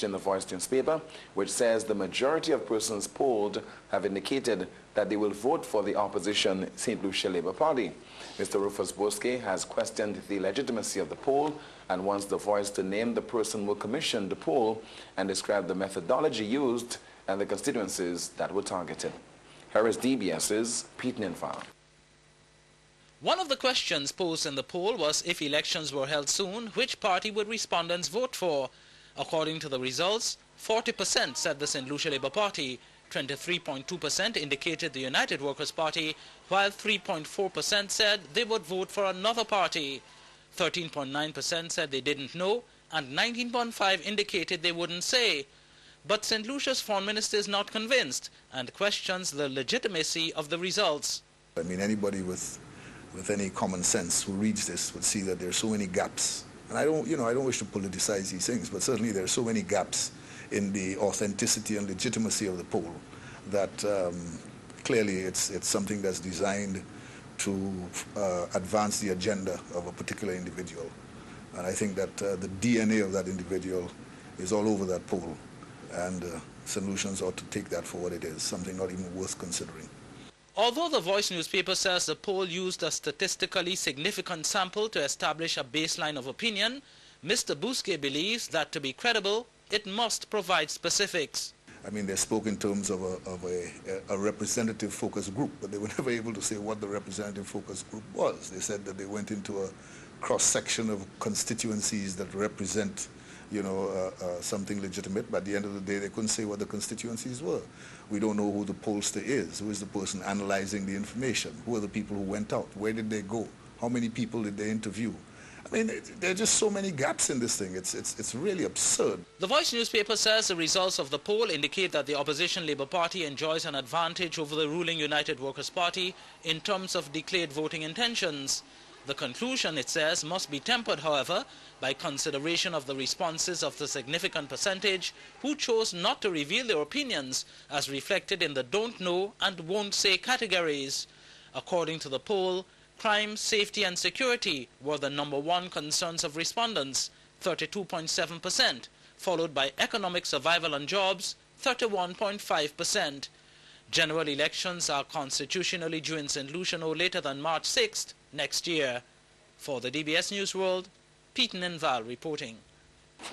in the Voice newspaper, which says the majority of persons polled have indicated that they will vote for the opposition St. Lucia Labour Party. Mr. Rufus Bosque has questioned the legitimacy of the poll and wants the Voice to name the person who commissioned the poll and describe the methodology used and the constituencies that were targeted. Here is DBS's Pete Ninfal. One of the questions posed in the poll was if elections were held soon, which party would respondents vote for? According to the results, 40% said the St. Lucia Labour Party, 23.2% indicated the United Workers' Party, while 3.4% said they would vote for another party. 13.9% said they didn't know, and 19.5% indicated they wouldn't say. But St. Lucia's Foreign Minister is not convinced and questions the legitimacy of the results. I mean, anybody with any common sense who reads this would see that there are so many gaps. And I don't wish to politicize these things, but certainly there are so many gaps in the authenticity and legitimacy of the poll that clearly it's something that's designed to advance the agenda of a particular individual. And I think that the DNA of that individual is all over that poll, and solutions ought to take that for what it is, something not even worth considering. Although the Voice newspaper says the poll used a statistically significant sample to establish a baseline of opinion, Mr. Bosque believes that to be credible, it must provide specifics. I mean, they spoke in terms of a representative focus group, but they were never able to say what the representative focus group was. They said that they went into a cross-section of constituencies that represent something legitimate, but at the end of the day, they couldn't say what the constituencies were. We don't know who the pollster is, who is the person analyzing the information, who are the people who went out, where did they go, how many people did they interview. I mean, there are just so many gaps in this thing. It's really absurd. The Voice newspaper says the results of the poll indicate that the opposition Labour Party enjoys an advantage over the ruling United Workers' Party in terms of declared voting intentions. The conclusion, it says, must be tempered, however, by consideration of the responses of the significant percentage who chose not to reveal their opinions, as reflected in the don't know and won't say categories. According to the poll, crime, safety and security were the #1 concerns of respondents, 32.7%, followed by economic survival and jobs, 31.5%. General elections are constitutionally due in St. Lucia no later than March 6th next year. For the DBS News World, Pete Ninfal reporting.